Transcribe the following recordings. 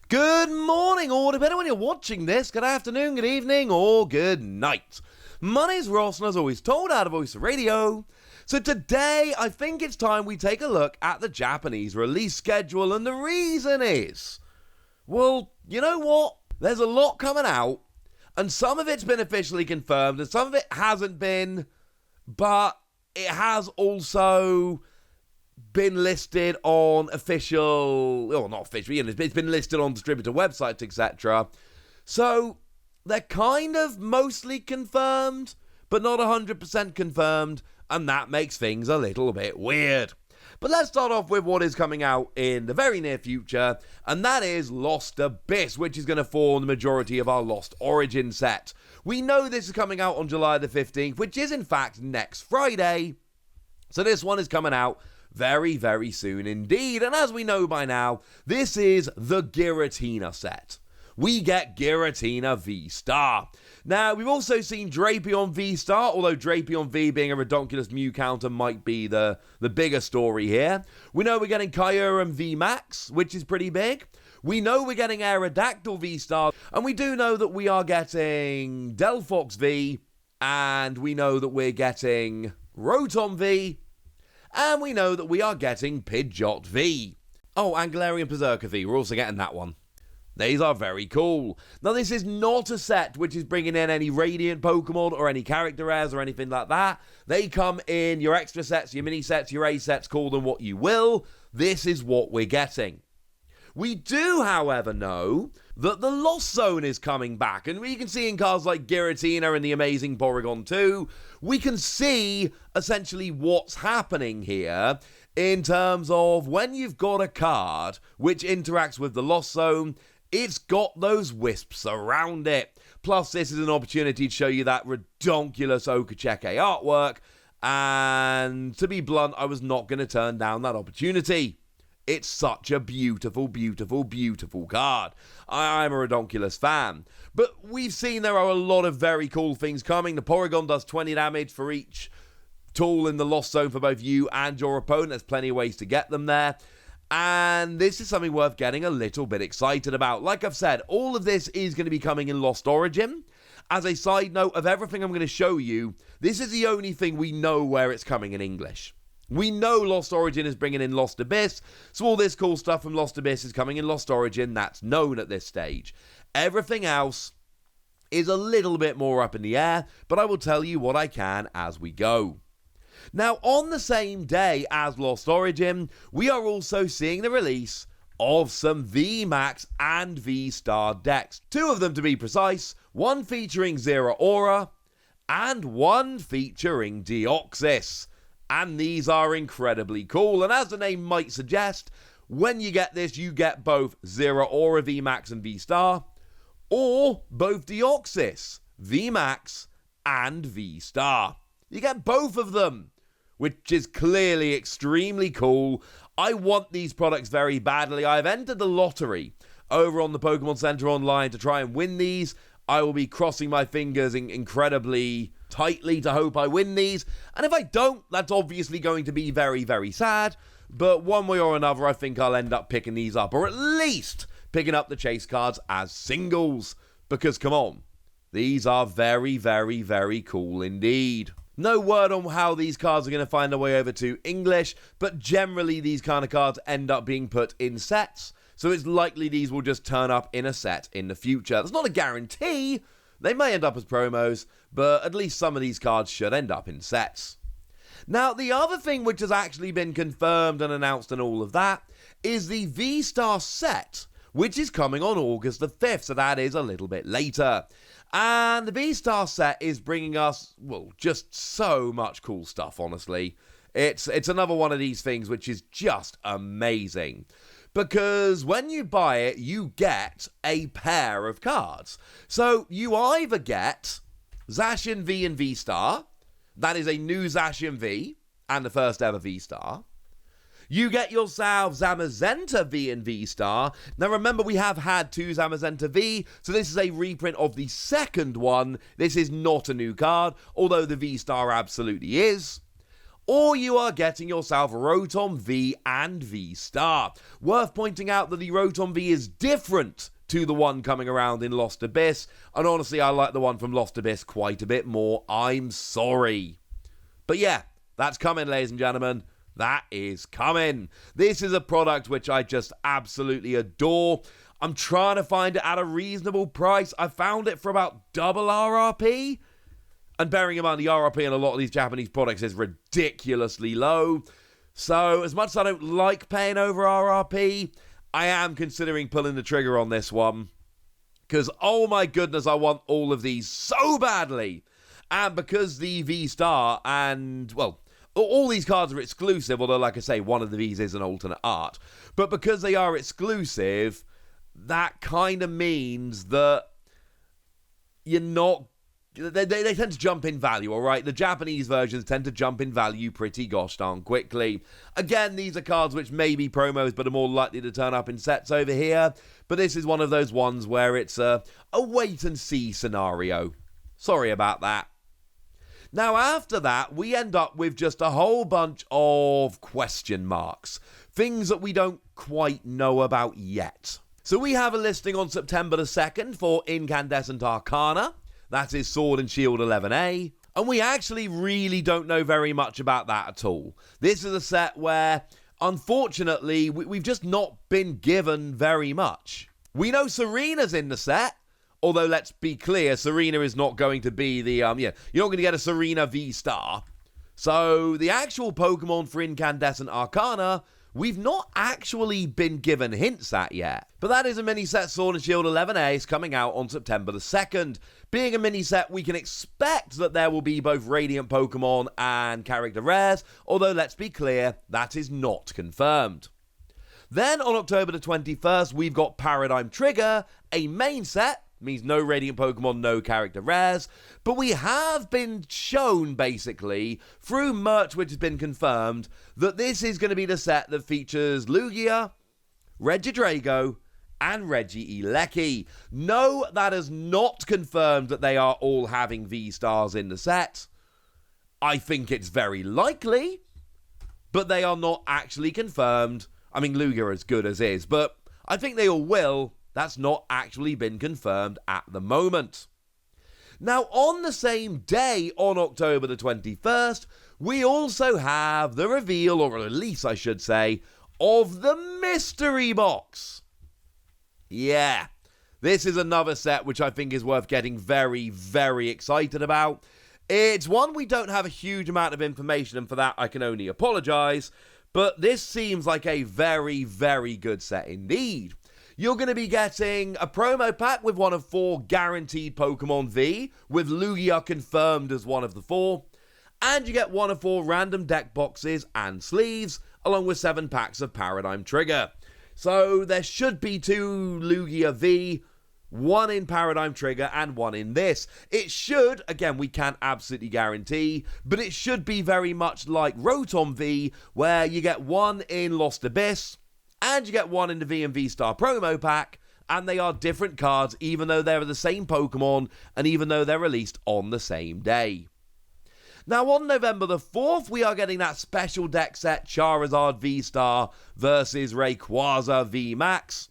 Good morning, or depending on when you're watching this, good afternoon, good evening, or good night. My name's Ross, and as always, told out of Voice of Radio. So today, I think it's time we take a look at the Japanese release schedule, and the reason is, well, you know what? There's a lot coming out, and some of it's been officially confirmed, and some of it hasn't been, but it has also been listed on official, or not official, it's been listed on distributor websites, etc. So they're kind of mostly confirmed, but not 100% confirmed, and that makes things a little bit weird. But let's start off with what is coming out in the very near future, and that is Lost Abyss, which is going to form the majority of our Lost Origin set. We know this is coming out on July the 15th, which is in fact next Friday, so this one is coming out very, very soon indeed. And as we know by now, this is the Giratina set. We get Giratina V-Star. Now, we've also seen Drapion V-Star, although Drapion V being a redonkulous Mew counter might be the bigger story here. We know we're getting Kyurem V-Max, which is pretty big. We know we're getting Aerodactyl V-Star, and we do know that we are getting Delphox V, and we know that we're getting Rotom V, and we know that we are getting Pidgeot V. Oh, and Galarian Berserker V, we're also getting that one. These are very cool. Now, this is not a set which is bringing in any Radiant Pokemon or any character rares or anything like that. They come in your extra sets, your mini sets, your A sets, call them what you will. This is what we're getting. We do, however, know that the Lost Zone is coming back, and we can see in cards like Giratina and the amazing Porygon 2, we can see essentially what's happening here in terms of when you've got a card which interacts with the Lost Zone, it's got those wisps around it. Plus, this is an opportunity to show you that redonkulous Okacheke artwork, and to be blunt, I was not going to turn down that opportunity. It's such a beautiful, beautiful, beautiful card. I'm a Redonkulous fan. But we've seen there are a lot of very cool things coming. The Porygon does 20 damage for each tool in the Lost Zone for both you and your opponent. There's plenty of ways to get them there. And this is something worth getting a little bit excited about. Like I've said, all of this is going to be coming in Lost Origin. As a side note of everything I'm going to show you, this is the only thing we know where it's coming in English. We know Lost Origin is bringing in Lost Abyss, so all this cool stuff from Lost Abyss is coming in Lost Origin. That's known at this stage. Everything else is a little bit more up in the air, but I will tell you what I can as we go. Now, on the same day as Lost Origin, we are also seeing the release of some VMAX and V-Star decks. Two of them to be precise, one featuring Zeraora and one featuring Deoxys. And these are incredibly cool. And as the name might suggest, when you get this, you get both Zeraora VMAX and V-Star, or both Deoxys, VMAX, and V-Star. You get both of them, which is clearly extremely cool. I want these products very badly. I've entered the lottery over on the Pokemon Center Online to try and win these. I will be crossing my fingers incredibly tightly to hope I win these, and if I don't, that's obviously going to be very, very sad, but one way or another, I think I'll end up picking these up, or at least picking up the chase cards as singles, because come on, these are very, very, very cool indeed. No word on how these cards are going to find their way over to English, but generally these kind of cards end up being put in sets, so it's likely these will just turn up in a set in the future. That's not a guarantee. They may end up as promos, but at least some of these cards should end up in sets. Now, the other thing which has actually been confirmed and announced and all of that is the V-Star set, which is coming on August the 5th, so that is a little bit later. And the V-Star set is bringing us, well, just so much cool stuff, honestly. It's another one of these things which is just amazing. Because when you buy it, you get a pair of cards. So you either get Zacian V and V-Star. That is a new Zacian V and the first ever V-Star. You get yourself Zamazenta V and V-Star. Now remember, we have had two Zamazenta V, so this is a reprint of the second one. This is not a new card, although the V-Star absolutely is. or you are getting yourself Rotom V and V-Star. Worth pointing out that the Rotom V is different to the one coming around in Lost Abyss, and honestly I like the one from Lost Abyss quite a bit more. I'm sorry. But yeah, that's coming, ladies and gentlemen. That is coming. This is a product which I just absolutely adore. I'm trying to find it at a reasonable price. I found it for about double RRP. And bearing in mind the RRP on a lot of these Japanese products is ridiculously low. So as much as I don't like paying over RRP, I am considering pulling the trigger on this one. Because, oh my goodness, I want all of these so badly. And because the V-Star and, well, all these cards are exclusive, although, like I say, one of the Vs is an alternate art. But because they are exclusive, that kind of means that you're not... They tend to jump in value, alright? The Japanese versions tend to jump in value pretty gosh darn quickly. Again, these are cards which may be promos, but are more likely to turn up in sets over here. But this is one of those ones where it's a wait-and-see scenario. Sorry about that. Now, after that, we end up with just a whole bunch of question marks. Things that we don't quite know about yet. So we have a listing on September the 2nd for Incandescent Arcana. That is Sword and Shield 11A. And we actually really don't know very much about that at all. This is a set where, unfortunately, we've just not been given very much. We know Serena's in the set. Although, let's be clear, Serena is not going to be the, you're not going to get a Serena V-Star. So, the actual Pokemon for Incandescent Arcana, we've not actually been given hints at yet. But that is a mini-set Sword and Shield 11A is coming out on September the 2nd. Being a mini-set, we can expect that there will be both Radiant Pokemon and character rares, although, let's be clear, that is not confirmed. Then, on October the 21st, we've got Paradigm Trigger, a main set. Means no Radiant Pokemon, no character rares. But we have been shown, basically, through merch which has been confirmed, that this is going to be the set that features Lugia, Regidrago, and Regieleki. No, that is not confirmed that they are all having V-Stars in the set. I think it's very likely, but they are not actually confirmed. I mean, Lugia as good as is, but I think they all will. That's not actually been confirmed at the moment. Now, on the same day, on October the 21st, we also have the reveal, or release, I should say, of the Mystery Box. Yeah, this is another set which I think is worth getting very, very excited about. It's one we don't have a huge amount of information, and for that I can only apologise, but this seems like a very, very good set indeed. You're going to be getting a promo pack with one of 4 guaranteed Pokemon V, with Lugia confirmed as one of the 4. And you get one of 4 random deck boxes and sleeves, along with 7 packs of Paradigm Trigger. So there should be 2 Lugia V, 1 in Paradigm Trigger and 1 in this. It should, again, we can't absolutely guarantee, but it should be very much like Rotom V, where you get 1 in Lost Abyss, and you get 1 in the V and V-Star promo pack, and they are different cards even though they're the same Pokemon and even though they're released on the same day. Now on November the 4th, we are getting that special deck set Charizard V-Star versus Rayquaza V-Max.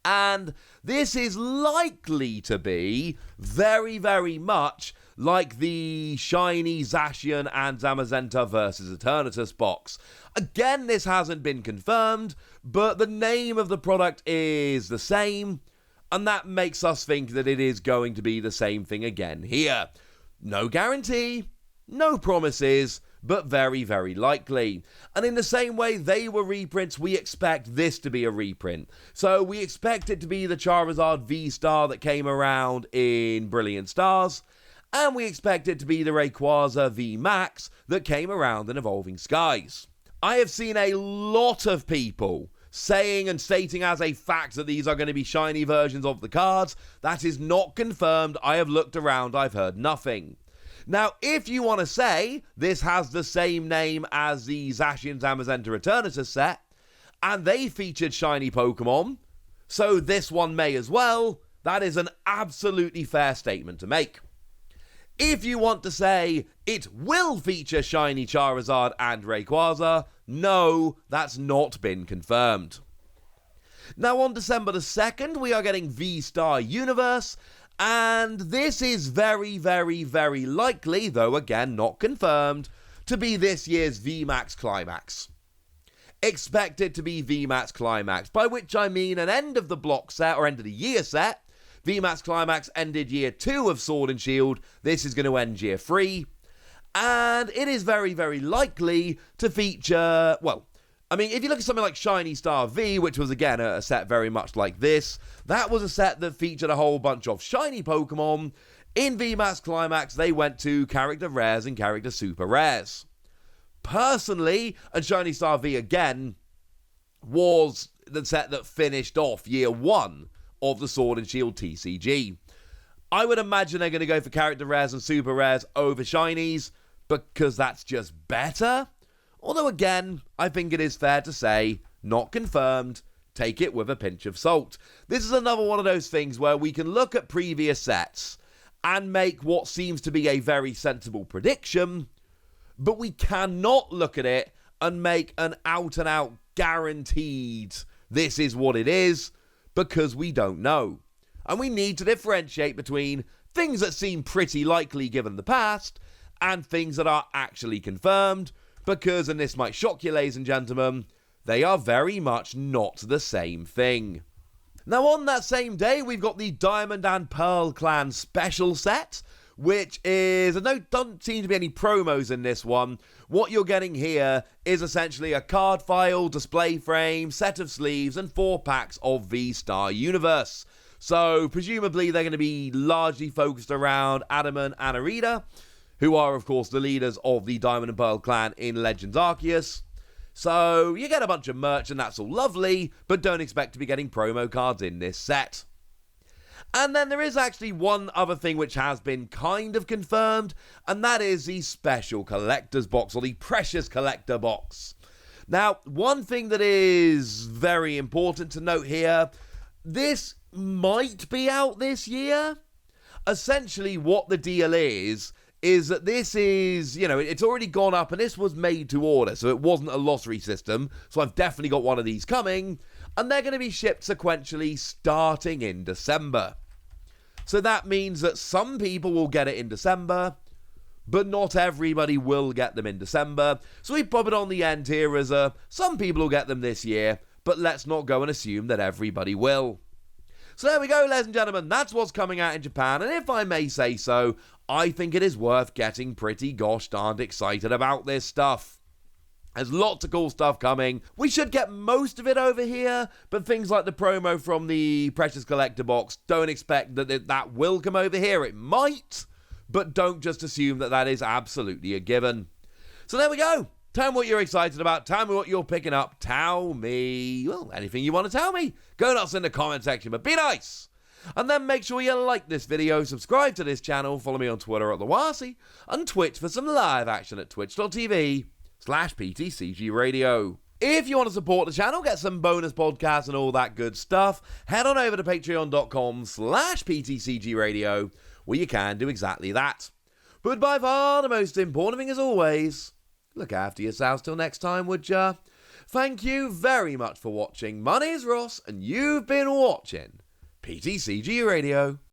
And this is likely to be very, very much like the shiny Zacian and Zamazenta versus Eternatus box. Again, this hasn't been confirmed, but the name of the product is the same, and that makes us think that it is going to be the same thing again here. No guarantee, no promises, but very, very likely. And in the same way they were reprints, we expect this to be a reprint. So we expect it to be the Charizard V-Star that came around in Brilliant Stars, and we expect it to be the Rayquaza V-Max that came around in Evolving Skies. I have seen a lot of people saying and stating as a fact that these are going to be shiny versions of the cards. That is not confirmed. I have looked around, I've heard nothing. Now, if you want to say this has the same name as the Zacian Zamazenta Eternatus set, and they featured shiny Pokemon, so this one may as well, that is an absolutely fair statement to make. If you want to say it will feature Shiny Charizard and Rayquaza, no, that's not been confirmed. Now on December the 2nd, we are getting V-Star Universe, and this is very, very, very likely, though again not confirmed, to be this year's VMAX Climax. Expect it to be VMAX Climax, by which I mean an end of the block set, or end of the year set. VMAX Climax ended year 2 of Sword and Shield, this is going to end year 3, and it is very, very likely to feature, well, I mean, if you look at something like Shiny Star V, which was, again, a set very much like this, that was a set that featured a whole bunch of shiny Pokemon. In VMAX Climax, they went to character rares and character super rares. Personally, and Shiny Star V, again, was the set that finished off year 1 of the Sword and Shield TCG. I would imagine they're going to go for character rares and super rares over shinies, because that's just better. Although again, I think it is fair to say, not confirmed, take it with a pinch of salt. This is another one of those things where we can look at previous sets and make what seems to be a very sensible prediction, but we cannot look at it and make an out-and-out guaranteed this is what it is, because we don't know. And we need to differentiate between things that seem pretty likely given the past and things that are actually confirmed, because, and this might shock you ladies and gentlemen, they are very much not the same thing. Now on that same day, we've got the Diamond and Pearl Clan special set, which is, and there don't seem to be any promos in this one. What you're getting here is essentially a card file, display frame, set of sleeves, and 4 packs of V-Star Universe. So presumably they're going to be largely focused around Adamant and Arita, who are, of course, the leaders of the Diamond and Pearl clan in Legends Arceus. So you get a bunch of merch and that's all lovely, but don't expect to be getting promo cards in this set. And then there is actually one other thing which has been kind of confirmed, and that is the Special Collector's Box, or the Precious Collector Box. Now, one thing that is very important to note here, this might be out this year. Essentially, what the deal is that this is, you know, it's already gone up and this was made to order, so it wasn't a lottery system, so I've definitely got one of these coming, and they're going to be shipped sequentially starting in December. So that means that some people will get it in December, but not everybody will get them in December, so we pop it on the end here as some people will get them this year, but let's not go and assume that everybody will. So there we go, ladies and gentlemen, that's what's coming out in Japan, and if I may say so, I think it is worth getting pretty gosh darned excited about this stuff. There's lots of cool stuff coming. We should get most of it over here, but things like the promo from the Precious Collector Box, don't expect that that will come over here. It might, but don't just assume that that is absolutely a given. So there we go. Tell me what you're excited about. Tell me what you're picking up. Tell me, well, anything you want to tell me. Go nuts in the comment section, but be nice. And then make sure you like this video, subscribe to this channel, follow me on Twitter at TheWasi, and Twitch for some live action at twitch.tv/PTCG Radio. If you want to support the channel, get some bonus podcasts and all that good stuff, head on over to patreon.com/PTCG Radio, where you can do exactly that. But by far the most important thing as always, look after yourselves till next time, would ya? Thank you very much for watching. My name's Ross, and you've been watching PTCG Radio.